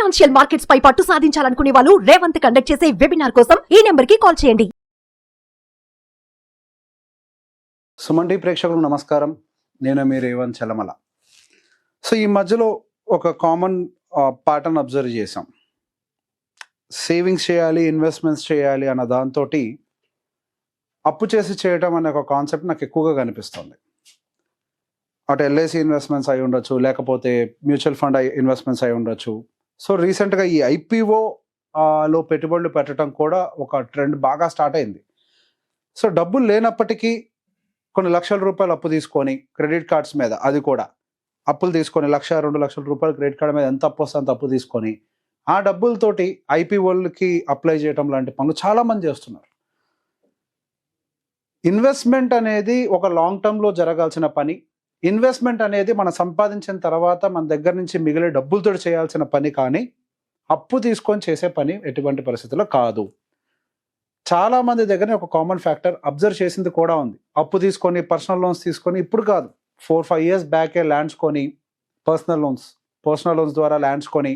Financial markets పై పట్టు సాధించాలనుకునే వాళ్ళు Revanth conduct చేసే వెబినార్ కోసం ఈ నెంబర్ కి కాల్ చేయండి. సుమన్ టీవీ ప్రేక్షకులకు నమస్కారం. నేను మీ రేవంత్ చలమల. సో ఈ మధ్యలో ఒక కామన్ ప్యాటర్న్ అబ్జర్వ్ చేసాం. సేవింగ్స్ చేయాలి, ఇన్వెస్ట్మెంట్స్ చేయాలి అన్న దాంతో అప్పు చేసి చేయటం అనే ఒక కాన్సెప్ట్ నాకు ఎక్కువగా కనిపిస్తుంది. అటు ఎల్ఐసి ఇన్వెస్ట్మెంట్స్ అయి ఉండొచ్చు, లేకపోతే మ్యూచువల్ ఫండ్ ఇన్వెస్ట్మెంట్స్ అయి ఉండొచ్చు. సో రీసెంట్గా ఈ ఐపీఓ లో పెట్టుబడులు పెట్టడం కూడా ఒక ట్రెండ్ బాగా స్టార్ట్ అయింది. సో డబ్బులు లేనప్పటికీ కొన్ని లక్షల రూపాయలు అప్పు తీసుకొని క్రెడిట్ కార్డ్స్ మీద, అది కూడా అప్పులు తీసుకొని 1-2 లక్షల రూపాయలు క్రెడిట్ కార్డ్ మీద ఎంత అప్పు వస్తే అంత అప్పు తీసుకొని ఆ డబ్బులతోటి ఐపీఓలకి అప్లై చేయడం లాంటి పనులు చాలామంది చేస్తున్నారు. ఇన్వెస్ట్మెంట్ అనేది ఒక లాంగ్ టర్మ్లో జరగాల్సిన పని. ఇన్వెస్ట్మెంట్ అనేది మనం సంపాదించిన తర్వాత మన దగ్గర నుంచి మిగిలే డబ్బులతో చేయాల్సిన పని, కానీ అప్పు తీసుకొని చేసే పని ఎటువంటి పరిస్థితుల్లో కాదు. చాలామంది దగ్గర ఒక కామన్ ఫ్యాక్టర్ అబ్జర్వ్ చేసింది కూడా ఉంది. అప్పు తీసుకొని పర్సనల్ లోన్స్ తీసుకొని, ఇప్పుడు కాదు 4-5 years బ్యాకే ల్యాండ్స్ కొని, పర్సనల్ లోన్స్ ద్వారా ల్యాండ్స్ కొని,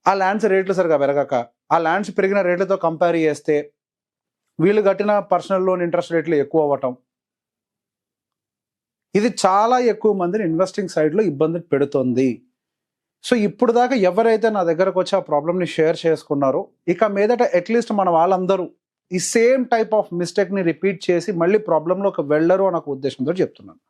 ఆ ల్యాండ్స్ రేట్లు సరిగా పెరగక, ఆ ల్యాండ్స్ పెరిగిన రేట్లతో కంపేర్ చేస్తే వీళ్ళు కట్టిన పర్సనల్ లోన్ ఇంట్రెస్ట్ రేట్లు ఎక్కువ అవ్వటం, ఇది చాలా ఎక్కువ మందిని ఇన్వెస్టింగ్ సైడ్లో ఇబ్బంది పెడుతుంది. సో ఇప్పుడు దాకా ఎవరైతే నా దగ్గరకు వచ్చి ఆ ప్రాబ్లమ్ని షేర్ చేసుకున్నారో, ఇక మీదట అట్లీస్ట్ మన వాళ్ళందరూ ఈ సేమ్ టైప్ ఆఫ్ మిస్టేక్ని రిపీట్ చేసి మళ్ళీ ప్రాబ్లంలోకి వెళ్ళరు అన్న ఒక ఉద్దేశంతో చెప్తున్నాను.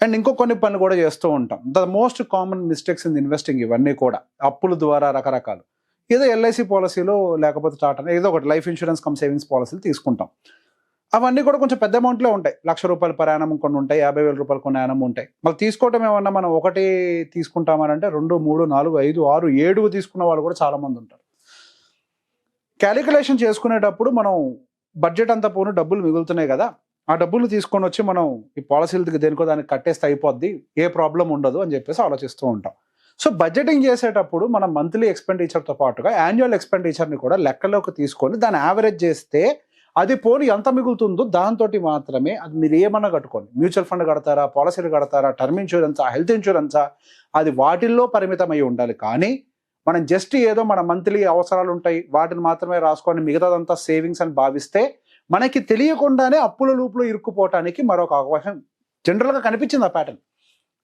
అండ్ ఇంకో కొన్ని పనులు కూడా చేస్తూ ఉంటాం. The most common mistakes in investing ఇవన్నీ కూడా అప్పుల ద్వారా రకరకాలు, ఏదో ఎల్ఐసి పాలసీలో లేకపోతే టాటా ఏదో ఒకటి లైఫ్ ఇన్సూరెన్స్ కమ్ సేవింగ్స్ పాలసీలు తీసుకుంటాం. అవన్నీ కూడా కొంచెం పెద్ద అమౌంట్లో ఉంటాయి. ₹1,00,000 per annum కొన్ని ఉంటాయి, ₹50,000 కొన్ని యానం ఉంటాయి. మళ్ళీ తీసుకోవటం ఏమన్నా మనం ఒకటి తీసుకుంటామనంటే 2, 3, 4, 5, 6, 7 తీసుకున్న వాళ్ళు కూడా చాలామంది ఉంటారు. క్యాలిక్యులేషన్ చేసుకునేటప్పుడు మనం బడ్జెట్ అంతా పోను డబ్బులు మిగులుతున్నాయి కదా, ఆ డబ్బులు తీసుకొని వచ్చి మనం ఈ పాలసీలకి దేనికో దానికి కట్టేస్తే అయిపోద్ది, ఏ ప్రాబ్లం ఉండదు అని చెప్పేసి ఆలోచిస్తూ ఉంటాం. సో బడ్జెటింగ్ చేసేటప్పుడు మనం మంత్లీ ఎక్స్పెండిచర్తో పాటుగా యాన్యువల్ ఎక్స్పెండిచర్ని కూడా లెక్కలోకి తీసుకొని దాన్ని యావరేజ్ చేస్తే అది పోని ఎంత మిగులుతుందో దాంతో మాత్రమే అది మీరు ఏమన్నా కట్టుకోండి. మ్యూచువల్ ఫండ్ కడతారా, పాలసీలు కడతారా, టర్మ్ ఇన్సూరెన్సా, హెల్త్ ఇన్సూరెన్సా, అది వాటిల్లో పరిమితమై ఉండాలి. కానీ మనం జస్ట్ ఏదో మన మంత్లీ అవసరాలు ఉంటాయి వాటిని మాత్రమే రాసుకొని మిగతాదంతా సేవింగ్స్ అని భావిస్తే మనకి తెలియకుండానే అప్పుల లూపులో ఇరుక్కుపోవటానికి మరొక అవకాశం జనరల్గా కనిపించింది. ఆ ప్యాటర్న్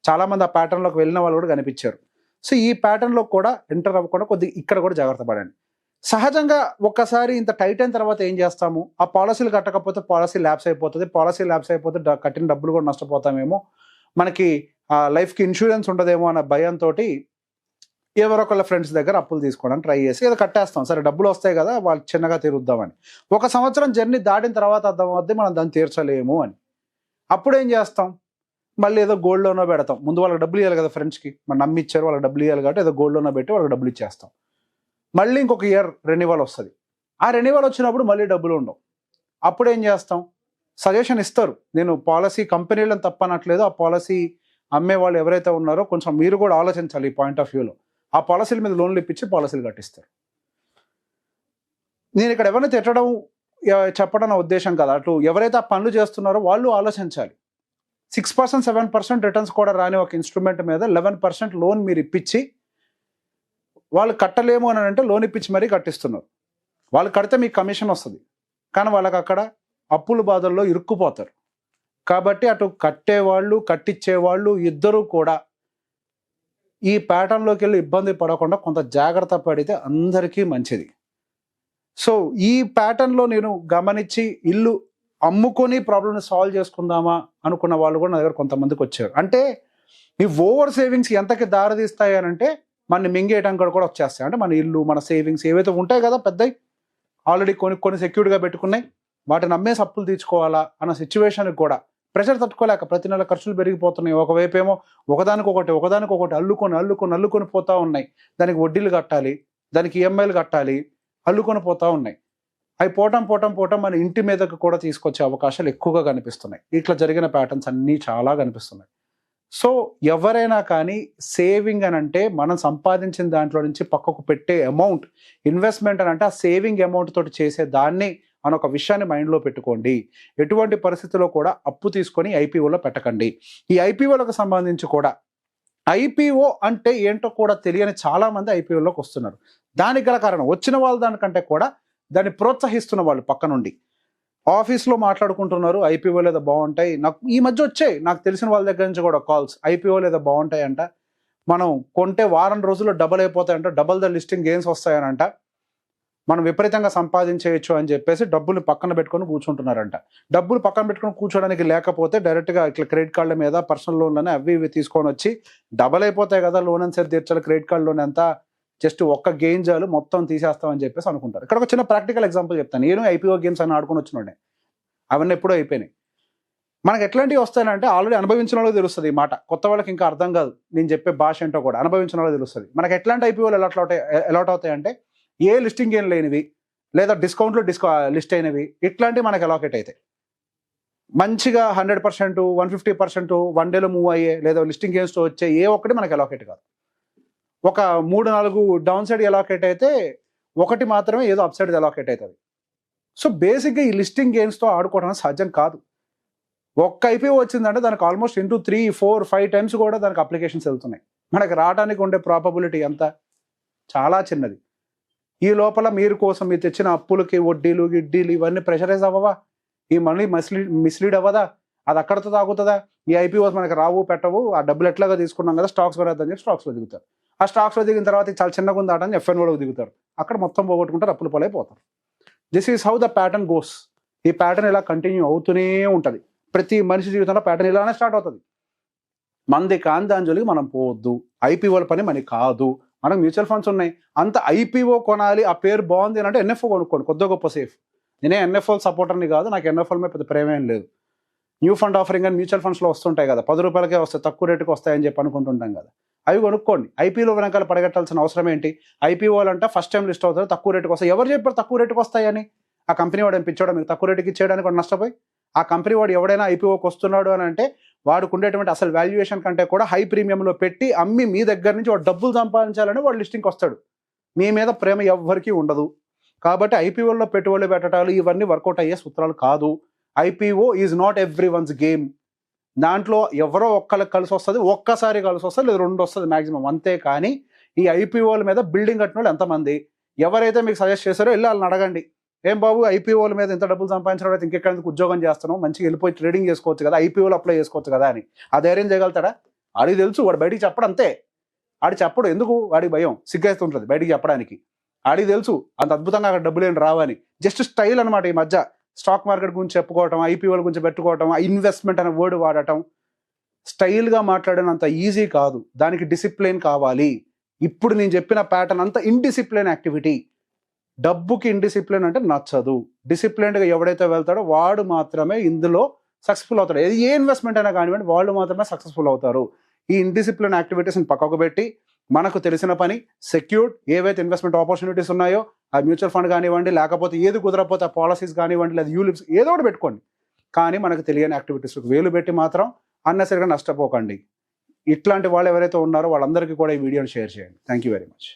చాలామంది ఆ ప్యాటర్న్లోకి వెళ్ళిన వాళ్ళు కూడా కనిపించారు. సో ఈ ప్యాటర్న్లో కూడా ఎంటర్ అవ్వకుండా కొద్దిగా ఇక్కడ కూడా జాగ్రత్త పడండి. సహజంగా ఒక్కసారి ఇంత టైట్ అయిన తర్వాత ఏం చేస్తాము, ఆ పాలసీలు కట్టకపోతే పాలసీ ల్యాప్స్ అయిపోతుంది, పాలసీ ల్యాప్స్ అయిపోతే కట్టిన డబ్బులు కూడా నష్టపోతామేమో, మనకి లైఫ్కి ఇన్సూరెన్స్ ఉండదేమో అన్న భయంతో ఎవరొకళ్ళ ఫ్రెండ్స్ దగ్గర అప్పులు తీసుకోవడానికి ట్రై చేసి ఏదో కట్టేస్తాం. సరే డబ్బులు వస్తాయి కదా, వాళ్ళు చిన్నగా తీరుద్దామని. 1 సంవత్సరం జర్నీ దాటిన తర్వాత అర్థమవుద్ది మనం దాన్ని తీర్చలేము అని. అప్పుడు ఏం చేస్తాం, మళ్ళీ ఏదో గోల్డ్ లోనో పెడతాం. ముందు వాళ్ళకి డబ్బులు ఇవ్వాలి కదా, ఫ్రెండ్స్కి మనం నమ్మిచ్చారు, వాళ్ళకి డబ్బులు ఇవ్వాలి కాబట్టి ఏదో గోల్డ్ లోనో పెట్టి వాళ్ళకి డబ్బులు ఇచ్చేస్తాం. మళ్ళీ ఇంకొక ఇయర్ రెన్యువల్ వస్తుంది. ఆ రెన్యువల్ వచ్చినప్పుడు మళ్ళీ డబ్బులు ఉండవు. అప్పుడు ఏం చేస్తాం, సజెషన్ ఇస్తారు. నేను పాలసీ కంపెనీలను తప్పనట్లేదు, ఆ పాలసీ అమ్మే వాళ్ళు ఎవరైతే ఉన్నారో కొంచెం మీరు కూడా ఆలోచించాలి. ఈ పాయింట్ ఆఫ్ వ్యూలో ఆ పాలసీల మీద లోన్లు ఇప్పించి పాలసీలు కట్టిస్తారు. నేను ఇక్కడ ఎవరిని తిట్టడం చెప్పడం నా ఉద్దేశం కదా, అటు ఎవరైతే ఆ పనులు చేస్తున్నారో వాళ్ళు ఆలోచించాలి. 6%, 7% రిటర్న్స్ కూడా రాని ఒక ఇన్స్ట్రుమెంట్ మీద 11% లోన్ మీరు ఇప్పించి వాళ్ళు కట్టలేము అని అంటే లోన్ ఇప్పించి మరీ కట్టిస్తున్నారు. వాళ్ళు కడితే మీకు కమిషన్ వస్తుంది, కానీ వాళ్ళకి అక్కడ అప్పుల బాధల్లో ఇరుక్కుపోతారు. కాబట్టి అటు కట్టేవాళ్ళు కట్టించేవాళ్ళు ఇద్దరూ కూడా ఈ ప్యాటర్న్లోకి వెళ్ళి ఇబ్బంది పడకుండా కొంత జాగ్రత్త పడితే అందరికీ మంచిది. సో ఈ ప్యాటర్న్లో నేను గమనించి ఇల్లు అమ్ముకొని ప్రాబ్లమ్ని సాల్వ్ చేసుకుందామా అనుకున్న వాళ్ళు కూడా నా దగ్గర కొంతమందికి వచ్చారు. అంటే ఈ ఓవర్ సేవింగ్స్ ఎంతకి దారితీస్తాయి అని అంటే మన మింగేయడానికి కూడా వచ్చేస్తాయి. అంటే మన ఇల్లు, మన సేవింగ్స్ ఏవైతే ఉంటాయి కదా పెద్దవి, ఆల్రెడీ కొన్ని సెక్యూర్డ్గా పెట్టుకున్నాయి, వాటిని అమ్మేసి అప్పులు తీర్చుకోవాలా అన్న సిచ్యువేషన్కి కూడా ప్రెషర్ తట్టుకోలేక ప్రతి నెల ఖర్చులు పెరిగిపోతున్నాయి. ఒకవైపు ఏమో ఒకదానికొకటి అల్లుకొని పోతూ ఉన్నాయి. దానికి వడ్డీలు కట్టాలి, దానికి ఈఎంఐలు కట్టాలి, అల్లుకొని పోతూ ఉన్నాయి. అవి పోవటం మన ఇంటి మీదకు కూడా తీసుకొచ్చే అవకాశాలు ఎక్కువగా కనిపిస్తున్నాయి. ఇట్లా జరిగిన ప్యాటర్న్స్ అన్నీ చాలా కనిపిస్తున్నాయి. సో ఎవరైనా కానీ సేవింగ్ అని అంటే మనం సంపాదించిన దాంట్లో నుంచి పక్కకు పెట్టే అమౌంట్, ఇన్వెస్ట్మెంట్ అని అంటే ఆ సేవింగ్ అమౌంట్ తోటి చేసే దాన్ని అని ఒక విషయాన్ని మైండ్లో పెట్టుకోండి. ఎటువంటి పరిస్థితుల్లో కూడా అప్పు తీసుకొని ఐపీఓలో పెట్టకండి. ఈ ఐపీఓలకు సంబంధించి కూడా ఐపీఓ అంటే ఏంటో కూడా తెలియని చాలా మంది ఐపీఓలోకి వస్తున్నారు. దానికి గల కారణం వచ్చిన వాళ్ళ దానికంటే కూడా దాన్ని ప్రోత్సహిస్తున్న వాళ్ళు పక్క నుండి ఆఫీస్లో మాట్లాడుకుంటున్నారు, ఐపీఓ లేదా బాగుంటాయి. నాకు ఈ మధ్య వచ్చాయి, నాకు తెలిసిన వాళ్ళ దగ్గర నుంచి కూడా కాల్స్, ఐపీఓ లేదా బాగుంటాయి అంట, మనం కొంటే వారం రోజుల్లో డబల్ అయిపోతాయంట, డబల్ ద లిస్టింగ్ గెయిన్స్ వస్తాయనంట, మనం విపరీతంగా సంపాదించేయచ్చు అని చెప్పేసి డబ్బులు పక్కన పెట్టుకొని కూర్చుంటున్నారంట. డబ్బులు పక్కన పెట్టుకొని కూర్చోడానికి లేకపోతే డైరెక్ట్గా ఇట్లా క్రెడిట్ కార్డుల మీద పర్సనల్ లోన్లని అవి ఇవి తీసుకొని వచ్చి డబల్ అయిపోతాయి కదా, లోన్ అని సరి తీర్చాలి, క్రెడిట్ కార్డు లోన్ ఎంత, జస్ట్ ఒక్క గెయిన్ చాలు మొత్తం తీసేస్తామని చెప్పేసి అనుకుంటారు. ఇక్కడ ఒక చిన్న ప్రాక్టికల్ ఎగ్జాంపుల్ చెప్తాను. నేను ఐపీఓ గేమ్స్ అని ఆడుకొని వచ్చినండే, అవన్నీ ఎప్పుడూ అయిపోయినాయి. మనకి ఎట్లాంటివి వస్తాయంటే ఆల్రెడీ అనుభవించిన వాళ్ళకి తెలుస్తుంది ఈ మాట, కొత్త వాళ్ళకి ఇంకా అర్థం కాదు నేను చెప్పే భాష ఏంటో కూడా, అనుభవించిన వాళ్ళకి తెలుస్తుంది. మనకి ఎట్లాంటి ఐపీఓలు అలాట్ అవుతాయంటే ఏ లిస్టింగ్ గేమ్ లేనివి లేదా డిస్కౌంట్లో లిస్ట్ అయినవి ఇట్లాంటివి మనకి అలాకేట్ అవుతాయి. మంచిగా 100%, 150% 1 డేలో మూవ్ అయ్యే లేదా లిస్టింగ్ గేమ్స్తో వచ్చే ఏ ఒక్కటి మనకి అలాకేట్ కాదు. ఒక 3-4 డౌన్ సైడ్ అలాకేట్ అయితే ఒకటి మాత్రమే ఏదో అప్ సైడ్ అలాకేట్ అవుతుంది. సో బేసిక్గా ఈ లిస్టింగ్ గేమ్స్తో ఆడుకోవడం సాధ్యం కాదు. ఒక్క ఐపీఓ వచ్చిందంటే దానికి ఆల్మోస్ట్ 3, 4, 5 టైమ్స్ కూడా దానికి అప్లికేషన్స్ వెళ్తున్నాయి. మనకి రావడానికి ఉండే ప్రాబబిలిటీ ఎంత, చాలా చిన్నది. ఈ లోపల మీరు కోసం మీరు తెచ్చిన అప్పులకి వడ్డీలు గిడ్డీలు ఇవన్నీ ప్రెషరైజ్ అవ్వవా, ఈ మనీ మిస్లీడ్ అవ్వదా, అది అక్కడితో తాగుతుందా, ఈ ఐపీఓస్ మనకి రావు పెట్టవు, ఆ డబ్బులు ఎట్లాగా తీసుకున్నాం కదా స్టాక్స్ కొనేద్దని చెప్పి స్టాక్స్లో దిగుతారు. ఆ స్టాక్స్లో దిగిన తర్వాత చాలా చిన్నగా ఉంది ఆటని ఎఫ్ఎన్ఓలోకి దిగుతారు, అక్కడ మొత్తం పోగొట్టుకుంటారు, అప్పుల పాలైపోతారు. This is how the pattern goes. ఈ ప్యాటర్న్ ఇలా కంటిన్యూ అవుతూనే ఉంటుంది. ప్రతి మనిషి జీవితంలో ప్యాటర్న్ ఇలానే స్టార్ట్ అవుతుంది. మంది కాని దాని జోలికి మనం పోవద్దు, ఐపీఓల పని మనకి కాదు. మనకు మ్యూచువల్ ఫండ్స్ ఉన్నాయి, అంత ఐపీఓ కొనాలి, ఆ పేరు బాగుంది అని అంటే ఎన్ఎఫ్ఓ కొనుక్కోండి, కొద్దిగా గొప్ప సేఫ్. నేనే ఎన్ఎఫ్ఓ సపోర్టర్ని కాదు, నాకు ఎన్ఎఫ్ఓల మీద పెద్ద ప్రేమ ఏం లేదు. న్యూ ఫండ్ ఆఫరింగ్ అని మ్యూచువల్ ఫండ్స్లో వస్తుంటాయి కదా, 10 రూపాయలకే వస్తాయి, తక్కువ రేటుకి వస్తాయని చెప్పి అనుకుంటుంటాం కదా, అవి కొనుక్కోండి. ఐపీఓ వెనకాల పడగట్టాల్సిన అవసరం ఏంటి? ఐపీఓలు అంటే ఫస్ట్ టైం లిస్ట్ అవుతారు, తక్కువ రేటుకి వస్తాయి. ఎవరు చెప్పారు తక్కువ రేటుకి వస్తాయని? ఆ కంపెనీ వాడు పిచ్చోడా మీకు తక్కువ రేటుకి ఇచ్చేయడానికి వాడు నష్టపోయి? ఆ కంపెనీ వాడు ఎవడైనా ఐపీఓకి వస్తున్నాడు అని అంటే వాడికి ఉండేటువంటి అసలు వాల్యుయేషన్ కంటే కూడా హై ప్రీమియంలో పెట్టి అమ్మి మీ దగ్గర నుంచి వాడు డబ్బులు సంపాదించాలని వాడు లిస్టింగ్కి వస్తాడు. మీ మీద ప్రేమ ఎవ్వరికీ ఉండదు. కాబట్టి ఐపీఓల్లో పెట్టుబడులు పెట్టడాలు ఇవన్నీ వర్కౌట్ అయ్యే సూత్రాలు కాదు. IPO is not every once game. దాంట్లో ఎవరో ఒక్కళ్ళకి కలిసి వస్తుంది, ఒక్కసారి కలిసి వస్తుంది, లేదా 2 వస్తుంది మ్యాక్సిమం, అంతే. కానీ ఈ ఐపీఓల మీద బిల్డింగ్ కట్టిన వాళ్ళు ఎంతమంది, ఎవరైతే మీకు సజెస్ట్ చేశారో వెళ్ళి వాళ్ళని అడగండి, ఏం బాబు ఐపీఓల మీద ఇంత డబ్బులు సంపాదించడం అయితే ఇంకెక్కడికి ఉద్యోగం చేస్తున్నావు, మంచిగా వెళ్ళిపోయి ట్రేడింగ్ చేసుకోవచ్చు కదా, ఐపీఓలు అప్లై చేసుకోవచ్చు కదా అని. ఆ ధైర్యం చేయగలుగుతాడా? ఆడికి తెలుసు, వాడు బయటికి చెప్పడు, అంతే. ఆడి చెప్పడు, ఎందుకు? వాడికి భయం, సిగ్గేస్తుంటుంది బయటికి చెప్పడానికి. ఆడికి తెలుసు అంత అద్భుతంగా అక్కడ డబ్బులు ఏం రావని. జస్ట్ స్టైల్ అనమాట. ఈ మధ్య స్టాక్ మార్కెట్ గురించి చెప్పుకోవటం, ఐపీఓల గురించి పెట్టుకోవటం, ఇన్వెస్ట్మెంట్ అనే వర్డ్ వాడటం స్టైల్గా మాట్లాడినంత ఈజీ కాదు, దానికి డిసిప్లిన్ కావాలి. ఇప్పుడు నేను చెప్పిన ప్యాటర్న్ అంతా ఇండిసిప్లిన్ యాక్టివిటీ. డబ్బుకి ఇండిసిప్లిన్ అంటే నచ్చదు. డిసిప్లిన్డ్గా ఎవడైతే వెళ్తాడో వాడు మాత్రమే ఇందులో సక్సెస్ఫుల్ అవుతాడు. ఏ ఇన్వెస్ట్మెంట్ అయినా కానివ్వండి, వాళ్ళు మాత్రమే సక్సెస్ఫుల్ అవుతారు. ఈ ఇండిసిప్లిన్ యాక్టివిటీస్ని పక్కకు పెట్టి మనకు తెలిసిన పని సెక్యూర్డ్ ఏవైతే ఇన్వెస్ట్మెంట్ ఆపర్చునిటీస్ ఉన్నాయో ఆ మ్యూచువల్ ఫండ్ కానివ్వండి, లేకపోతే ఏది కుదరకపోతే ఆ పాలసీస్ కానివ్వండి, లేదా యూలిప్స్ ఏదో ఒకటి పెట్టుకోండి. కానీ మనకు తెలియని యాక్టివిటీస్కి వేలు పెట్టి మాత్రం అన్నెసరిగా నష్టపోకండి. ఇట్లాంటి వాళ్ళు ఎవరైతే ఉన్నారో వాళ్ళందరికీ కూడా ఈ వీడియోని షేర్ చేయండి. Thank you very much.